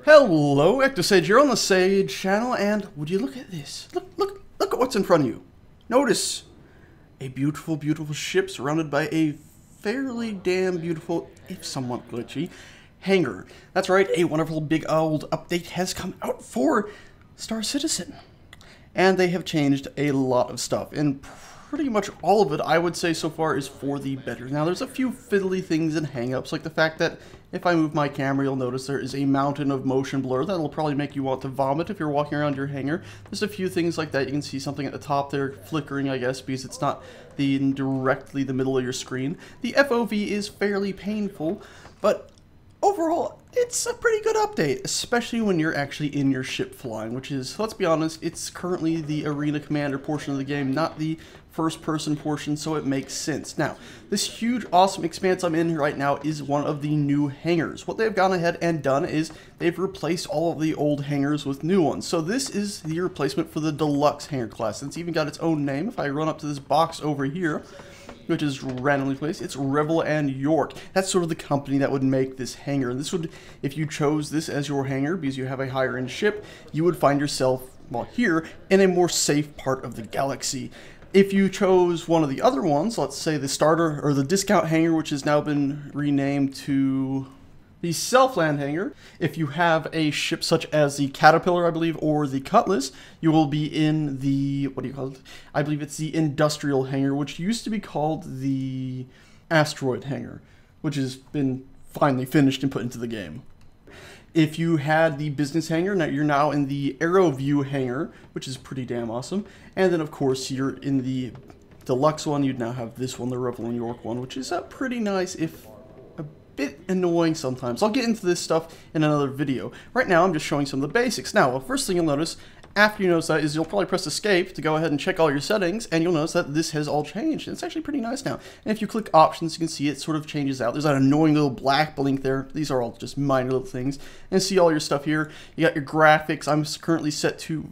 Hello, Ectosage here on the Sage channel, and would you look at this? Look at what's in front of you. Notice a beautiful, beautiful ship surrounded by a fairly damn beautiful, if somewhat glitchy, hangar. That's right, a wonderful big old update has come out for Star Citizen. And they have changed a lot of stuff, and pretty much all of it, I would say so far, is for the better. Now, there's a few fiddly things and hang-ups, like the fact that if I move my camera, you'll notice there is a mountain of motion blur that'll probably make you want to vomit if you're walking around your hangar. There's a few things like that. You can see something at the top there flickering, I guess, because it's not directly the middle of your screen. The FOV is fairly painful, but overall, it's a pretty good update, especially when you're actually in your ship flying, which is, let's be honest, it's currently the arena commander portion of the game, not the first-person portion, so it makes sense. Now, this huge, awesome expanse I'm in right now is one of the new hangars. What they've gone ahead and done is they've replaced all of the old hangars with new ones. So this is the replacement for the deluxe hangar class. It's even got its own name. If I run up to this box over here, which is randomly placed, it's Revel and York. That's sort of the company that would make this hangar. This would, if you chose this as your hangar because you have a higher end ship, you would find yourself, well, here in a more safe part of the galaxy. If you chose one of the other ones, let's say the starter or the discount hangar, which has now been renamed to the Self-Land hangar, if you have a ship such as the Caterpillar, I believe, or the Cutlass, you will be in the, what do you call it? I believe it's the Industrial hangar, which used to be called the Asteroid hangar, which has been finally finished and put into the game. If you had the business hangar, now you're now in the Aero View hangar, which is pretty damn awesome. And then, of course, you're in the deluxe one. You'd now have this one, the Revel and York one, which is pretty nice, if a bit annoying sometimes. I'll get into this stuff in another video. Right now, I'm just showing some of the basics. Now, the first thing you'll notice after you notice that is you'll probably press escape to go ahead and check all your settings, and you'll notice that this has all changed. And it's actually pretty nice now. And if you click options, you can see it sort of changes out. There's that annoying little black blink there. These are all just minor little things. And see all your stuff here. You got your graphics. I'm currently set to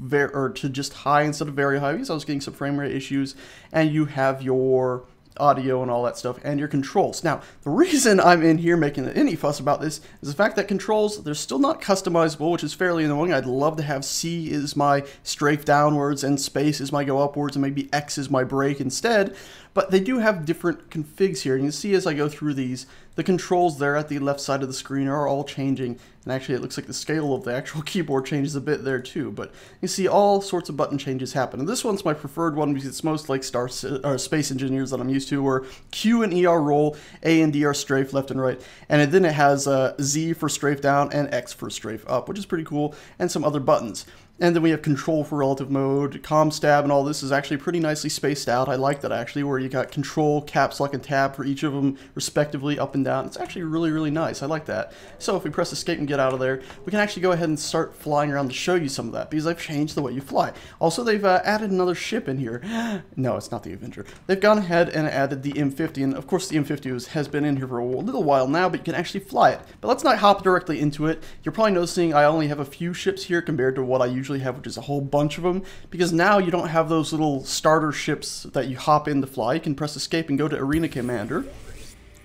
just high instead of very high because I was getting some frame rate issues. And you have your audio and all that stuff, and your controls. Now, the reason I'm in here making any fuss about this is the fact that controls, they're still not customizable, which is fairly annoying. I'd love to have C is my strafe downwards, and space is my go upwards, and maybe X is my brake instead, but they do have different configs here, and you can see as I go through these, the controls there at the left side of the screen are all changing, and actually it looks like the scale of the actual keyboard changes a bit there too, but you see all sorts of button changes happen. And this one's my preferred one because it's most like Space Engineers that I'm used to, where Q and E are roll, A and D are strafe left and right, and then it has Z for strafe down and X for strafe up, which is pretty cool, and some other buttons. And then we have control for relative mode, comm stab, and all this is actually pretty nicely spaced out. I like that actually, where you got control, caps lock, and tab for each of them respectively, up and down. It's actually really, really nice. I like that. So if we press escape and get out of there, we can actually go ahead and start flying around to show you some of that, because I've changed the way you fly. Also, they've added another ship in here. No, it's not the Avenger. They've gone ahead and added the M50, and of course the M50 has been in here for a little while now, but you can actually fly it. But let's not hop directly into it. You're probably noticing I only have a few ships here compared to what I usually have, which is a whole bunch of them, because now you don't have those little starter ships that you hop in to fly. You can press escape and go to Arena Commander,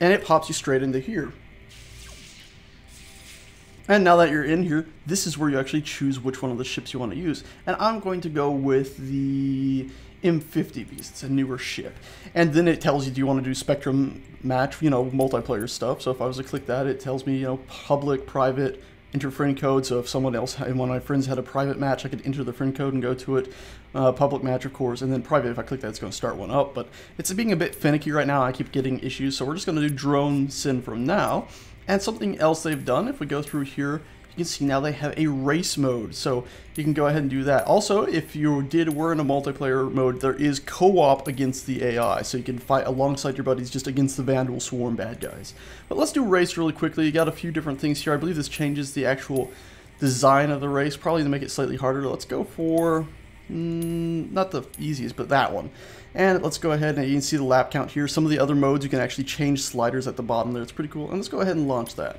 and it pops you straight into here. And now that you're in here, this is where you actually choose which one of the ships you want to use. And I'm going to go with the M50 because it's a newer ship. And then it tells you, do you want to do Spectrum match, you know, multiplayer stuff. So if I was to click that, it tells me, you know, public, private, enter friend code. So if someone else, one of my friends had a private match, I could enter the friend code and go to it. Public match, of course, and then private, if I click that, it's going to start one up. But it's being a bit finicky right now. I keep getting issues. So we're just going to do drone send from now. And something else they've done, if we go through here, you can see now they have a race mode. So you can go ahead and do that. Also, if you were in a multiplayer mode, there is co-op against the AI. So you can fight alongside your buddies just against the Vandal Swarm bad guys. But let's do race really quickly. You got a few different things here. I believe this changes the actual design of the race, probably to make it slightly harder. Let's go for, not the easiest, but that one. And let's go ahead and you can see the lap count here. Some of the other modes, you can actually change sliders at the bottom there. It's pretty cool. And let's go ahead and launch that.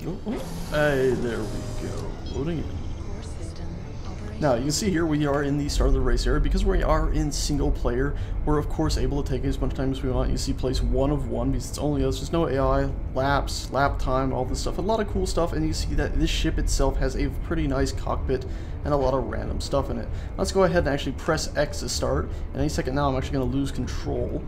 Oh, hey, there we go. Loading in. Core system operational. Now, you can see here we are in the start of the race area. Because we are in single player, we're of course able to take as much time as we want. You see place 1 of 1 because it's only us. There's no AI, laps, lap time, all this stuff. A lot of cool stuff, and you see that this ship itself has a pretty nice cockpit and a lot of random stuff in it. Let's go ahead and actually press X to start. And any second now I'm actually going to lose control.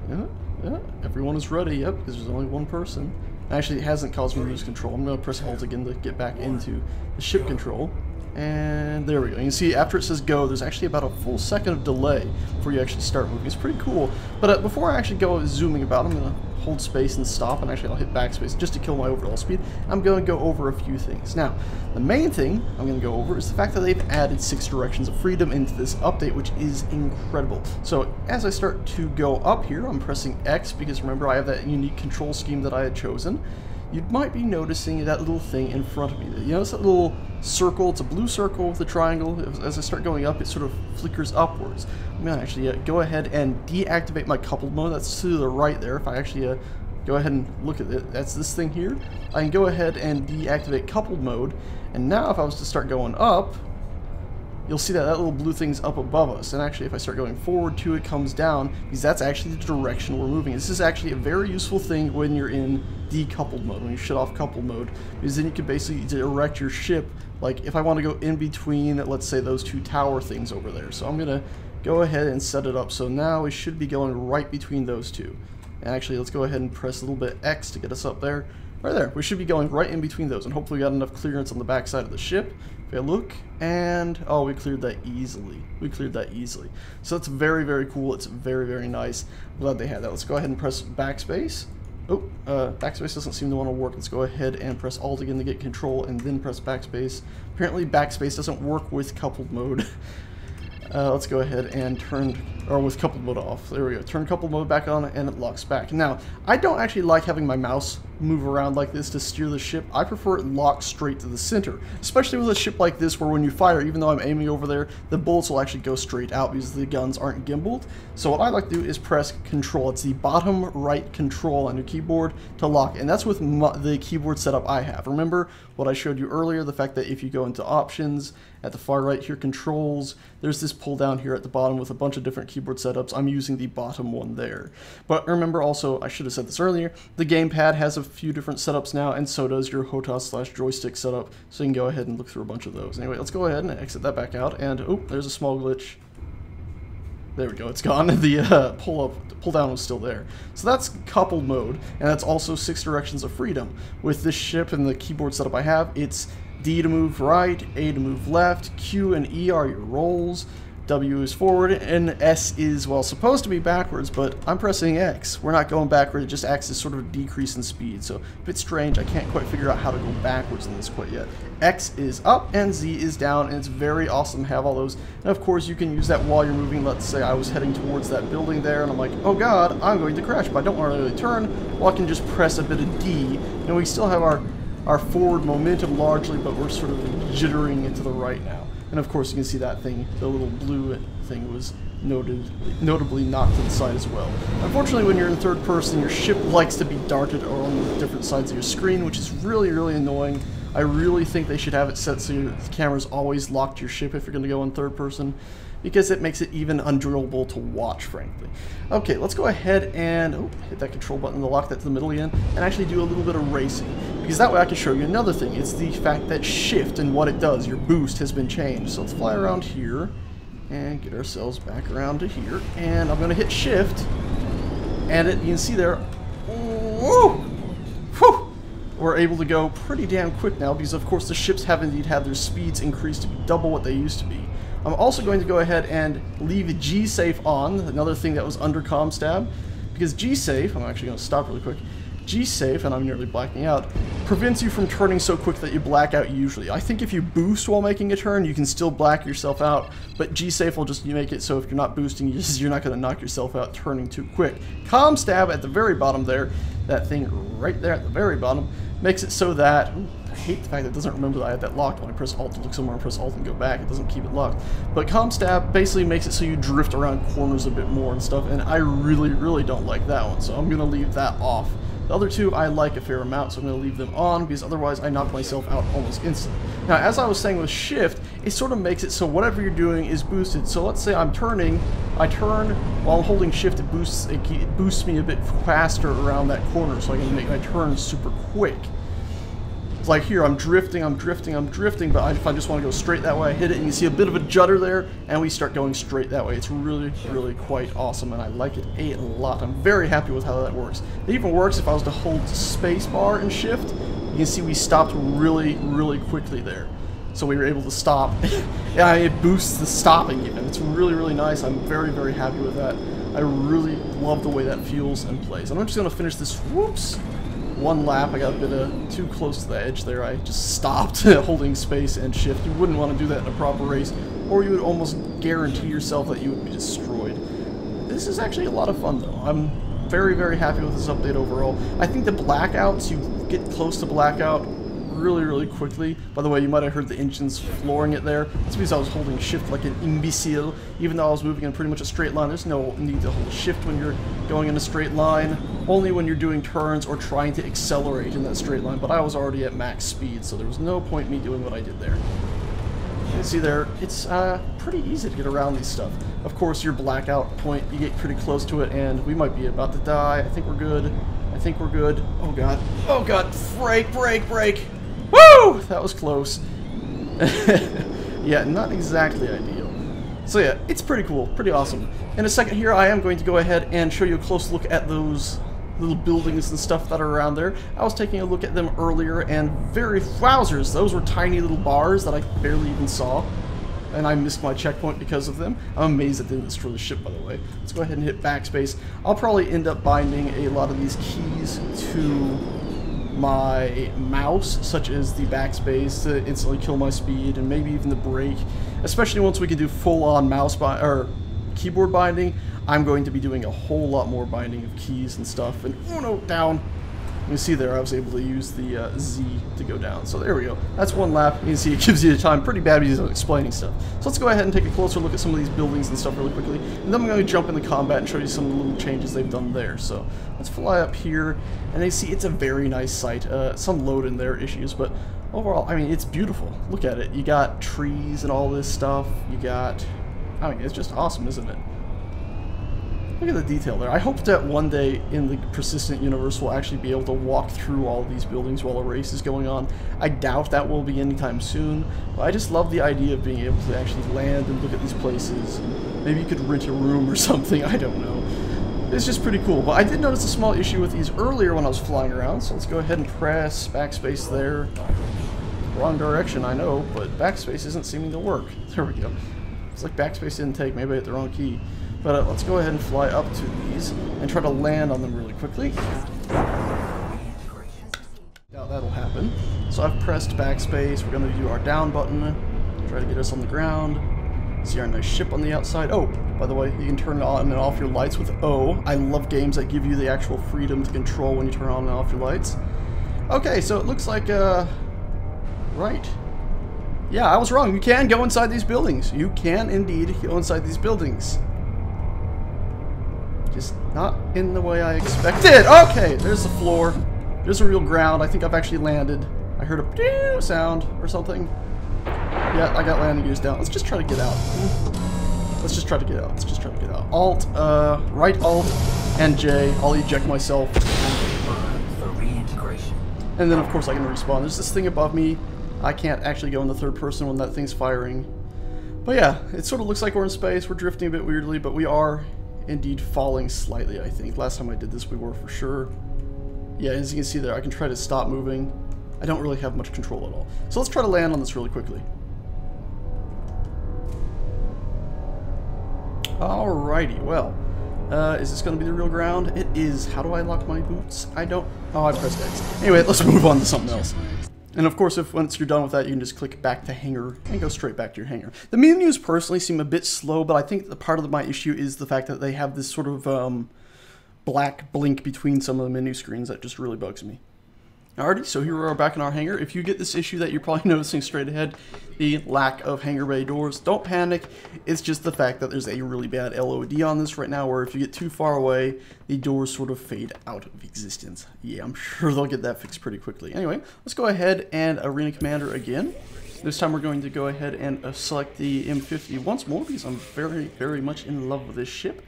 Yeah, everyone is ready, yep, because there's only one person. Actually, it hasn't caused me to lose control. I'm going to press Alt again to get back into the ship control. And there we go. You can see after it says go, there's actually about a full second of delay before you actually start moving. It's pretty cool. But before I actually go zooming about, I'm going to hold space and stop, and actually I'll hit backspace just to kill my overall speed. I'm going to go over a few things. Now, the main thing I'm going to go over is the fact that they've added 6 directions of freedom into this update, which is incredible. So as I start to go up here, I'm pressing X because remember I have that unique control scheme that I had chosen. You might be noticing that little thing in front of me. You notice that little circle? It's a blue circle with a triangle. As I start going up, it sort of flickers upwards. I'm going to actually go ahead and deactivate my coupled mode. That's to the right there. If I actually go ahead and look at it, that's this thing here. I can go ahead and deactivate coupled mode. And now if I was to start going up, you'll see that that little blue thing's up above us. And actually, if I start going forward to it, comes down, because that's actually the direction we're moving. This is actually a very useful thing when you're in decoupled mode, when you shut off coupled mode, because then you can basically direct your ship. Like, if I want to go in between, let's say, those 2 tower things over there. So I'm going to go ahead and set it up. So now we should be going right between those 2. And actually, let's go ahead and press a little bit X to get us up there. Right there. We should be going right in between those, and hopefully we got enough clearance on the back side of the ship. If I look, and oh, we cleared that easily. We cleared that easily. So that's very, very cool. It's very, very nice. I'm glad they had that. Let's go ahead and press backspace. Oh, backspace doesn't seem to want to work. Let's go ahead and press Alt again to get control, and then press backspace. Apparently backspace doesn't work with coupled mode. Let's go ahead and turn, or with coupled mode off. There we go. Turn coupled mode back on, and it locks back. Now, I don't actually like having my mouse move around like this to steer the ship. I prefer it locked straight to the center, especially with a ship like this where when you fire, even though I'm aiming over there, the bullets will actually go straight out because the guns aren't gimbaled. So what I like to do is press Control. It's the bottom right control on your keyboard to lock, and that's with the keyboard setup I have. Remember what I showed you earlier, the fact that if you go into options, at the far right here, controls, there's this pull down here at the bottom with a bunch of different keyboard setups. I'm using the bottom one there. But remember also, I should have said this earlier, the gamepad has a few different setups now, and so does your HOTAS/joystick setup, so you can go ahead and look through a bunch of those. Anyway, let's go ahead and exit that back out, and oh, there's a small glitch. There we go, it's gone. The pull down was still there. So that's coupled mode, and that's also 6 directions of freedom. With this ship and the keyboard setup I have, it's D to move right, A to move left, Q and E are your rolls, W is forward, and S is, well, supposed to be backwards, but I'm pressing X. We're not going backward, it just acts as sort of a decrease in speed. So a bit strange, I can't quite figure out how to go backwards in this quite yet. X is up and Z is down, and it's very awesome to have all those. And of course you can use that while you're moving. Let's say I was heading towards that building there, and I'm like, oh god, I'm going to crash, but I don't want to really turn. Well, I can just press a bit of D, and we still have our forward momentum largely, but we're sort of jittering it to the right now. And of course you can see that thing, the little blue thing was notably knocked to the side as well. Unfortunately, when you're in third person, your ship likes to be darted on the different sides of your screen, which is really, really annoying. I really think they should have it set so your camera's always locked to your ship if you're going to go in third person, because it makes it even enjoyable to watch, frankly. Okay, let's go ahead and hit that control button to lock that to the middle again, and actually do a little bit of racing, because that way I can show you another thing. It's the fact that shift and what it does, your boost, has been changed. So let's fly around here and get ourselves back around to here, and I'm going to hit shift, and you can see there, whoa, whew, we're able to go pretty damn quick now, because of course the ships have indeed had their speeds increased to be double what they used to be. I'm also going to go ahead and leave G-Safe on, another thing that was under ComStab, because G-Safe, I'm actually going to stop really quick, G-Safe, and I'm nearly blacking out, prevents you from turning so quick that you black out usually. I think if you boost while making a turn, you can still black yourself out, but G-Safe will just make it so if you're not boosting, you're not going to knock yourself out turning too quick. ComStab at the very bottom there, that thing right there at the very bottom, makes it so that, I hate the fact that it doesn't remember that I had that locked. When I press Alt to look somewhere and press Alt and go back, it doesn't keep it locked. But ComStab basically makes it so you drift around corners a bit more and stuff, and I really, really don't like that one, so I'm going to leave that off. The other two I like a fair amount, so I'm going to leave them on, because otherwise I knock myself out almost instantly. Now, as I was saying with shift, it sort of makes it so whatever you're doing is boosted. So let's say I'm turning, I turn while I'm holding shift, it boosts me a bit faster around that corner, so I can make my turn super quick. It's like here, I'm drifting, but if I just want to go straight that way, I hit it, and you see a bit of a judder there, and we start going straight that way. It's really, really quite awesome, and I like it a lot. I'm very happy with how that works. It even works if I was to hold spacebar and shift. You can see we stopped really, really quickly there. So we were able to stop. Yeah, it boosts the stopping even. It's really, really nice. I'm very, very happy with that. I really love the way that feels and plays. And I'm just going to finish this, whoops, one lap. I got a bit too close to the edge there. I just stopped holding space and shift. You wouldn't want to do that in a proper race, or you would almost guarantee yourself that you would be destroyed. This is actually a lot of fun though. I'm very, very happy with this update overall. I think the blackouts, you get close to blackout really, really quickly. By the way, you might have heard the engines flooring it there. That's because I was holding shift like an imbecile, even though I was moving in pretty much a straight line. There's no need to hold shift when you're going in a straight line, only when you're doing turns or trying to accelerate in that straight line, but I was already at max speed, so there was no point me doing what I did there. You can see there, it's pretty easy to get around these stuff. Of course, your blackout point, you get pretty close to it, and we might be about to die. I think we're good. I think we're good. Oh god. Oh god. Brake, brake, brake. Woo! That was close. Yeah, not exactly ideal. So yeah, it's pretty cool, pretty awesome. In a second here, I am going to go ahead and show you a close look at those little buildings and stuff that are around there. I was taking a look at them earlier, and wowzers, those were tiny little bars that I barely even saw. And I missed my checkpoint because of them. I'm amazed it didn't destroy the ship, by the way. Let's go ahead and hit backspace. I'll probably end up binding a lot of these keys to my mouse, such as the backspace to instantly kill my speed, and maybe even the brake. Especially once we can do full-on mouse or keyboard binding, I'm going to be doing a whole lot more binding of keys and stuff. And oh no, down. You can see there, I was able to use the Z to go down. So there we go. That's one lap. You can see it gives you the time pretty bad because I'm explaining stuff. So let's go ahead and take a closer look at some of these buildings and stuff really quickly. And then I'm going to jump into combat and show you some of the little changes they've done there. So let's fly up here. And you see it's a very nice site. Some load in there issues, but overall, I mean, it's beautiful. Look at it. You got trees and all this stuff. You got, I mean, it's just awesome, isn't it? Look at the detail there. I hope that one day in the persistent universe we'll actually be able to walk through all these buildings while a race is going on. I doubt that will be anytime soon, but I just love the idea of being able to actually land and look at these places. Maybe you could rent a room or something, I don't know. It's just pretty cool. But I did notice a small issue with these earlier when I was flying around, so let's go ahead and press backspace there. Wrong direction, I know, but backspace isn't seeming to work. There we go. It's like backspace didn't take, maybe I hit the wrong key. But let's go ahead and fly up to these and try to land on them really quickly. Now that'll happen. So I've pressed backspace. We're going to do our down button. Try to get us on the ground. See our nice ship on the outside. Oh, by the way, you can turn on and off your lights with O. I love games that give you the actual freedom to control when you turn on and off your lights. Okay, so it looks like, right. Yeah, I was wrong. You can go inside these buildings. You can indeed go inside these buildings. Just not in the way I expected. Okay, there's the floor. There's a real ground. I think I've actually landed. I heard a sound or something. Yeah, I got landing gears down. Let's just try to get out. Let's just try to get out. Let's just try to get out. Alt, right Alt, and J. I'll eject myself. And then, of course, I can respawn. There's this thing above me. I can't actually go in the third person when that thing's firing. But yeah, it sort of looks like we're in space. We're drifting a bit weirdly, but we are indeed falling slightly, I think. Last time I did this, we were for sure. Yeah, as you can see there, I can try to stop moving. I don't really have much control at all. So let's try to land on this really quickly. Alrighty, well. Is this going to be the real ground? It is. How do I lock my boots? I don't... Oh, I pressed X. Anyway, let's move on to something else. And of course, if once you're done with that, you can just click back to hangar and go straight back to your hangar. The menus personally seem a bit slow, but I think the part of my issue is the fact that they have this sort of black blink between some of the menu screens that just really bugs me. Alrighty, so here we are back in our hangar. If you get this issue that you're probably noticing straight ahead, the lack of hangar bay doors, don't panic. It's just the fact that there's a really bad LOD on this right now, where if you get too far away, the doors sort of fade out of existence. Yeah, I'm sure they'll get that fixed pretty quickly. Anyway, let's go ahead and Arena Commander again. This time we're going to go ahead and select the M50 once more, because I'm very, very much in love with this ship.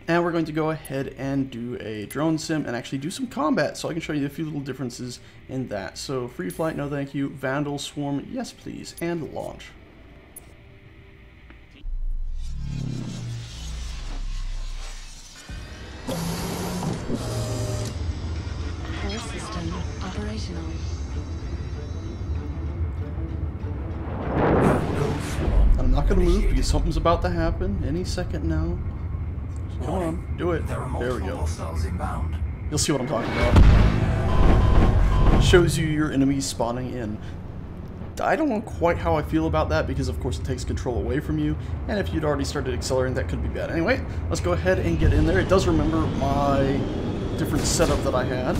And we're going to go ahead and do a drone sim and actually do some combat, so I can show you a few little differences in that. So free flight, no thank you. Vandal swarm, yes please. And launch. Core system operational. I'm not going to move because something's about to happen any second now. Come on, do it. There we go. You'll see what I'm talking about. Shows you your enemies spawning in. I don't know quite how I feel about that because of course it takes control away from you, and if you'd already started accelerating that could be bad. Anyway, let's go ahead and get in there. It does remember my different setup that I had.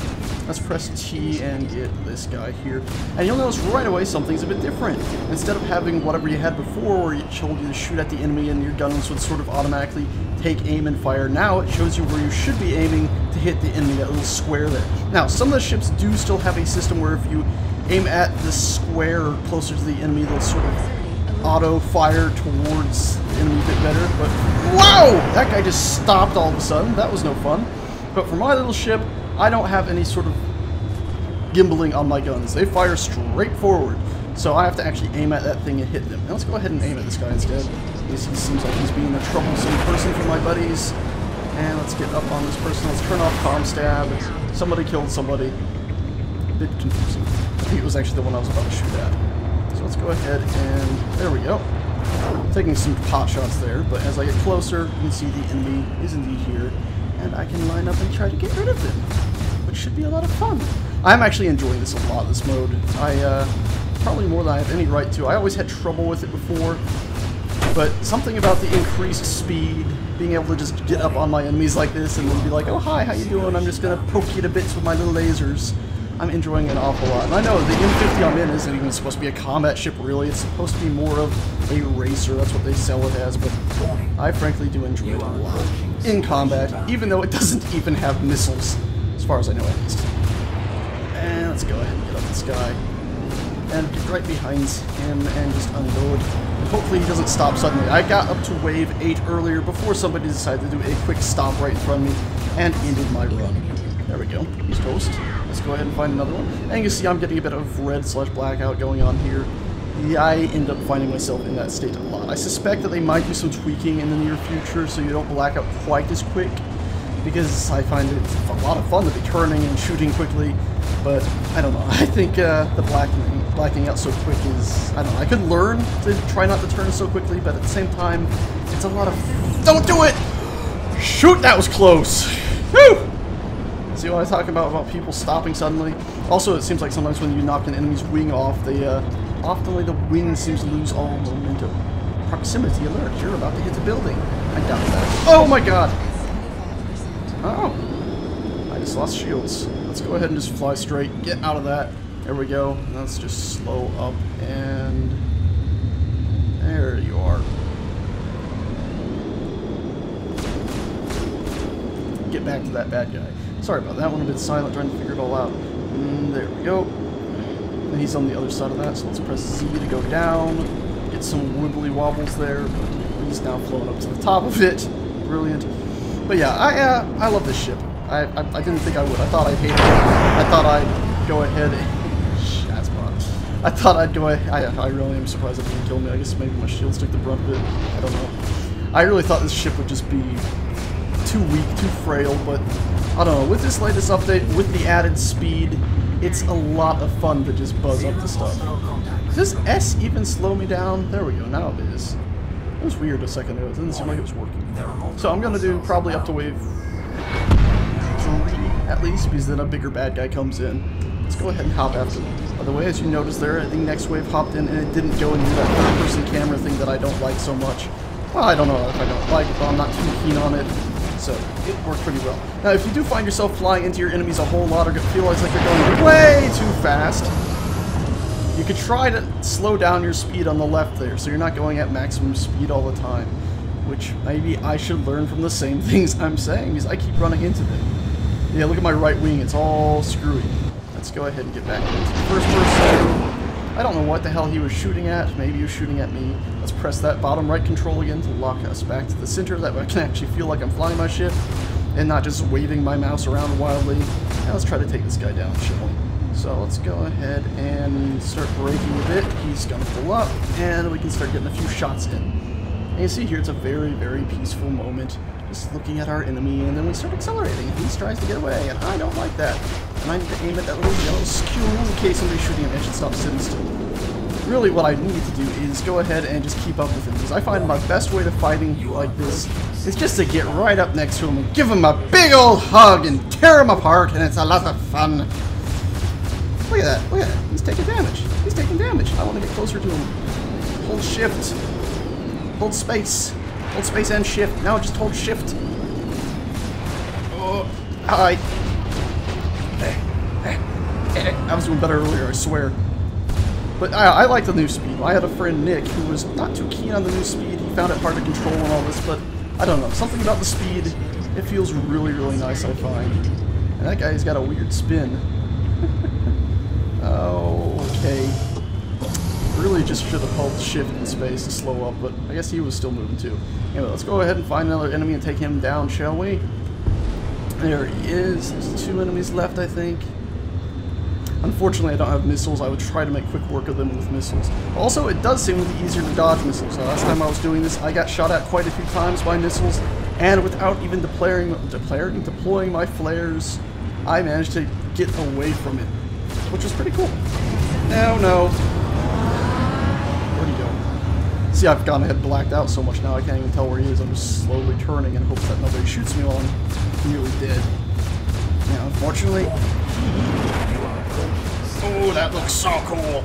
Let's press T and get this guy here. And you'll notice right away something's a bit different. Instead of having whatever you had before where it told you to shoot at the enemy and your guns would sort of automatically take aim and fire, now it shows you where you should be aiming to hit the enemy, that little square there. Now, some of the ships do still have a system where if you aim at the square closer to the enemy, they'll sort of auto-fire towards the enemy a bit better. But, wow! That guy just stopped all of a sudden. That was no fun. But for my little ship, I don't have any sort of gimbaling on my guns. They fire straight forward. So I have to actually aim at that thing and hit them. Now let's go ahead and aim at this guy instead. He seems like he's being a troublesome person for my buddies. And let's get up on this person. Let's turn off comm stab. Somebody killed somebody. A bit confusing. I think it was actually the one I was about to shoot at. So let's go ahead and there we go. Taking some pot shots there, but as I get closer, you can see the enemy is indeed here. And I can line up and try to get rid of them, which should be a lot of fun. I'm actually enjoying this a lot, this mode. Probably more than I have any right to. I always had trouble with it before, but something about the increased speed, being able to just get up on my enemies like this and then be like, oh hi, how you doing? I'm just gonna poke you to bits with my little lasers. I'm enjoying it an awful lot. And I know the M50 I'm in isn't even supposed to be a combat ship, really. It's supposed to be more of a racer. That's what they sell it as, but I frankly do enjoy it a lot in combat, even though it doesn't even have missiles, as far as I know at least. And let's go ahead and get up this guy and get right behind him and just unload. And hopefully he doesn't stop suddenly. I got up to wave 8 earlier before somebody decided to do a quick stop right in front of me and ended my run. There we go. He's toast. Let's go ahead and find another one. And you can see I'm getting a bit of red/blackout going on here. Yeah, I end up finding myself in that state a lot. I suspect that they might do some tweaking in the near future so you don't black out quite as quick, because I find it's a lot of fun to be turning and shooting quickly, but I don't know. I think the blacking out so quick is, I don't know, I could learn to try not to turn so quickly, but at the same time, it's a lot of... Don't do it! Shoot, that was close! Whew! See what I talk about people stopping suddenly? Also, it seems like sometimes when you knock an enemy's wing off, they, often the wing seems to lose all momentum. Proximity alert, you're about to hit the building. I doubt that. Oh my god! Oh. I just lost shields. Let's go ahead and just fly straight. Get out of that. There we go. Let's just slow up and... There you are. Get back to that bad guy. Sorry about that one, a bit silent, trying to figure it all out. There we go. And he's on the other side of that, so let's press Z to go down. Get some wibbly wobbles there. He's now flown up to the top of it. Brilliant. But yeah, I love this ship. I didn't think I would. I thought I'd hate it. I thought I'd go ahead and... That's fun. I thought I'd go ahead... I really am surprised it didn't kill me. I guess maybe my shields took the brunt of it. I don't know. I really thought this ship would just be too weak, too frail, but I don't know. With this latest update, with the added speed, it's a lot of fun to just buzz up the stuff. Does S even slow me down? There we go, now it is. It was weird a second ago, it didn't seem like it was working. So I'm gonna do probably up to wave 3 at least, because then a bigger bad guy comes in. Let's go ahead and hop after them. By the way, as you noticed there, I think next wave hopped in and it didn't go into that third-person camera thing that I don't like so much. Well, I don't know if I don't like it, but I'm not too keen on it. So it worked pretty well. Now, if you do find yourself flying into your enemies a whole lot or feel like you're going way too fast, you could try to slow down your speed on the left there, so you're not going at maximum speed all the time. Which maybe I should learn from the same things I'm saying, because I keep running into them. Yeah, look at my right wing, it's all screwy. Let's go ahead and get back into the first person. I don't know what the hell he was shooting at. Maybe he was shooting at me. Let's press that bottom right control again to lock us back to the center. That way I can actually feel like I'm flying my ship and not just waving my mouse around wildly. Now let's try to take this guy down, shall we? So let's go ahead and start braking a bit. He's going to pull up, and we can start getting a few shots in. And you see here, it's a very, very peaceful moment. Just looking at our enemy, and then we start accelerating. He tries to get away, and I don't like that. And I need to aim at that little yellow skew in case somebody's shooting at me. I should stop sitting still. Really, what I need to do is go ahead and just keep up with him, because I find my best way to fighting like this is just to get right up next to him and give him a big old hug and tear him apart, and it's a lot of fun. Look at that, look at that. He's taking damage. He's taking damage. I want to get closer to him. Hold shift. Hold space. Hold space and shift. Now just hold shift. Oh, hi. I was doing better earlier, I swear. But I like the new speed. I had a friend, Nick, who was not too keen on the new speed. He found it hard to control and all this, but I don't know. Something about the speed, it feels really, really nice, I find. And that guy's got a weird spin. Okay. Really just should have held shift in space to slow up, but I guess he was still moving too. Anyway, let's go ahead and find another enemy and take him down, shall we? There he is. There's 2 enemies left, I think. Unfortunately, I don't have missiles. I would try to make quick work of them with missiles. Also, it does seem to be easier to dodge missiles. Last time I was doing this, I got shot at quite a few times by missiles, and without even deploying my flares, I managed to get away from it, which was pretty cool. No. Where'd he go? See, I've gone ahead and blacked out so much now I can't even tell where he is. I'm just slowly turning in hopes that nobody shoots me while I'm nearly dead. Now, unfortunately... Oh, that looks so cool!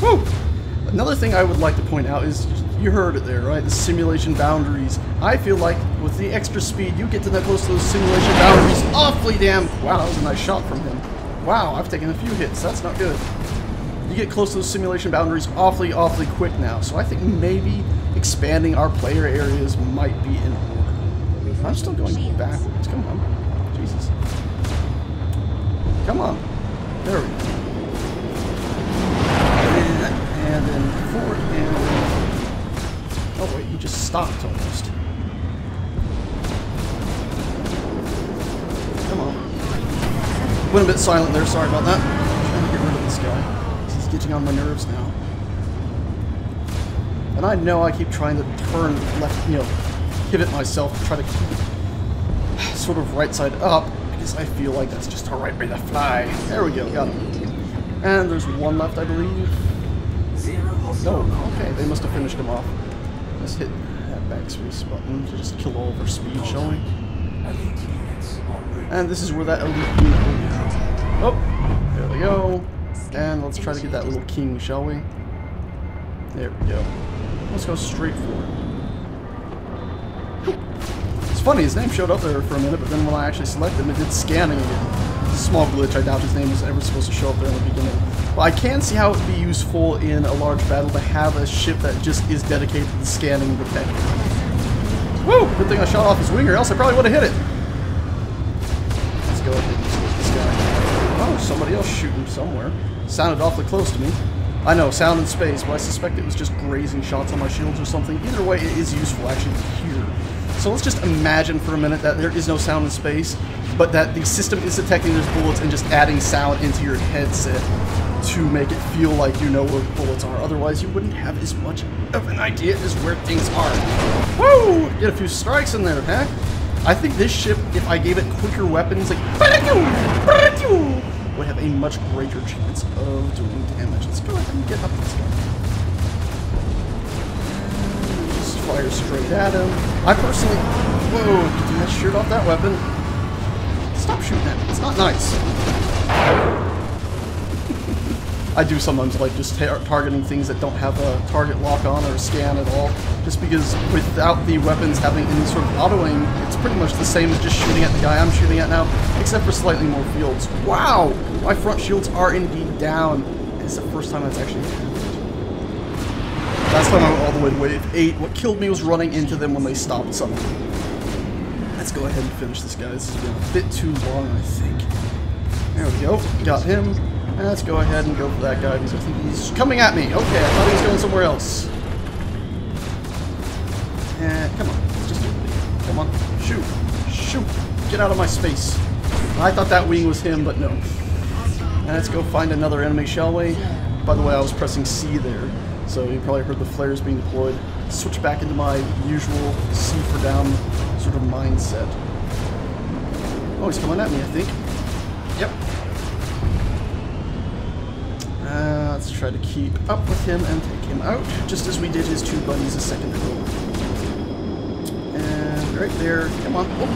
Woo! Another thing I would like to point out is, you heard it there, right? The simulation boundaries. I feel like with the extra speed, you get to that close to those simulation boundaries awfully damn... Wow, that was a nice shot from him. Wow, I've taken a few hits. That's not good. You get close to those simulation boundaries awfully quick now. So I think maybe expanding our player areas might be in order. I'm still going backwards. Come on. Jesus. Come on. There we go. And then forward and... Oh wait, you just stopped almost. Come on. Went a bit silent there, sorry about that. I'm trying to get rid of this guy. He's getting on my nerves now. And I know I keep trying to turn left, pivot myself and try to keep it sort of right side up, because I feel like that's just the right way to fly. There we go, got him. And there's 1 left, I believe. No, okay, they must have finished him off. Let's hit that backspace button to just kill all of our speed, shall we? And this is where that elite unit will be. Oh, there we go. And let's try to get that little king, shall we? There we go. Let's go straight for it. It's funny, his name showed up there for a minute, but then when I actually selected him, it did scanning again. Small glitch, I doubt his name was ever supposed to show up there in the beginning. But I can see how it would be useful in a large battle to have a ship that just is dedicated to scanning and detecting. Woo! Good thing I shot off his wing, or else I probably would have hit it. Let's go ahead and just hit this guy. Oh, somebody else shooting somewhere. Sounded awfully close to me. I know, sound in space, but I suspect it was just grazing shots on my shields or something. Either way, it is useful actually to hear. So let's just imagine for a minute that there is no sound in space, but that the system is detecting those bullets and just adding sound into your headset to make it feel like you know where bullets are. Otherwise, you wouldn't have as much of an idea as where things are. Woo! Get a few strikes in there, huh? I think this ship, if I gave it quicker weapons, like would have a much greater chance of doing damage. Let's go ahead and get up this guy. Just fire straight at him. I personally... Whoa, getting that shirt off that weapon. Stop shooting at me. It's not nice. I do sometimes like just targeting things that don't have a target lock on or a scan at all, just because without the weapons having any sort of autoing, it's pretty much the same as just shooting at the guy I'm shooting at now, except for slightly more fields. Wow! My front shields are indeed down. It's the first time that's actually happened. Last time I went all the way to wave 8, what killed me was running into them when they stopped suddenly. Let's go ahead and finish this guy. This has been a bit too long, I think. There we go. Got him. And let's go ahead and go for that guy because I think he's coming at me. Okay, I thought he was going somewhere else. And come on. Let's just do it. Come on. Shoot. Shoot. Get out of my space. I thought that wing was him, but no. And let's go find another enemy, shall we? By the way, I was pressing C there, so you probably heard the flares being deployed. Switch back into my usual C for down sort of mindset. Oh, he's coming at me, I think. Yep. Let's try to keep up with him and take him out, just as we did his two buddies a second ago. And right there, come on. Oh,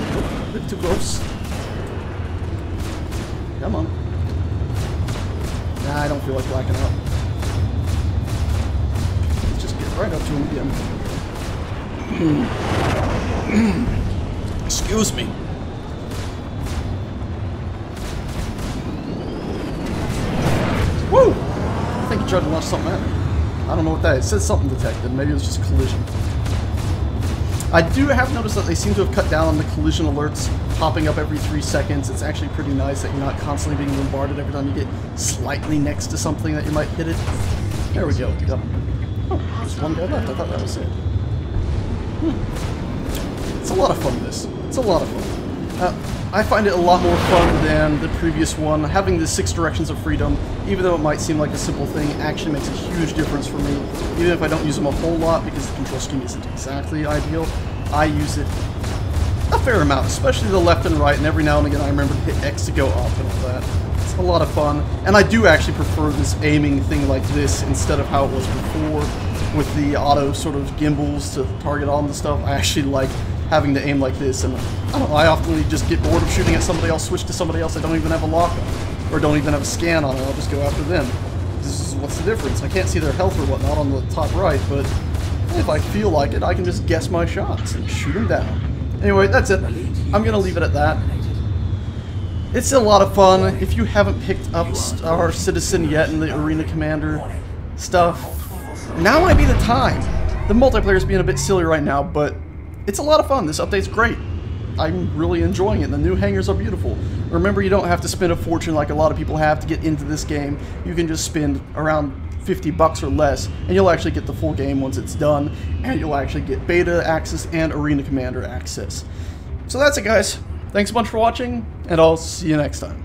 a bit too close. Come on. Nah, I don't feel like blacking out. Let's just get right up to him again. Excuse me. Woo! I think he tried to launch something at me. I don't know what that is. It says something detected. Maybe it was just collision. I do have noticed that they seem to have cut down on the collision alerts popping up every 3 seconds. It's actually pretty nice that you're not constantly being bombarded every time you get slightly next to something that you might hit it. There we go. Yep. Oh, there's one guy left. I thought that was it. It's a lot of fun, this. It's a lot of fun. I find it a lot more fun than the previous one. Having the 6 directions of freedom, even though it might seem like a simple thing, actually makes a huge difference for me. Even if I don't use them a whole lot, because the control scheme isn't exactly ideal, I use it a fair amount, especially the left and right, and every now and again I remember to hit X to go up and all that. It's a lot of fun, and I do actually prefer this aiming thing like this instead of how it was before with the auto sort of gimbals to target on the stuff. I actually like having to aim like this, and I don't know, I often just get bored of shooting at somebody else, switch to somebody else I don't even have a lock on, or don't even have a scan on, and I'll just go after them. This is what's the difference. I can't see their health or whatnot on the top right, but if I feel like it, I can just guess my shots and shoot them down. Anyway, that's it. I'm going to leave it at that. It's a lot of fun. If you haven't picked up Star Citizen yet in the Arena Commander stuff, now might be the time. The multiplayer is being a bit silly right now, but it's a lot of fun. This update's great. I'm really enjoying it. The new hangars are beautiful. Remember, you don't have to spend a fortune like a lot of people have to get into this game. You can just spend around $50 or less, and you'll actually get the full game once it's done, and you'll actually get beta access and Arena Commander access. So that's it, guys. Thanks a bunch for watching, and I'll see you next time.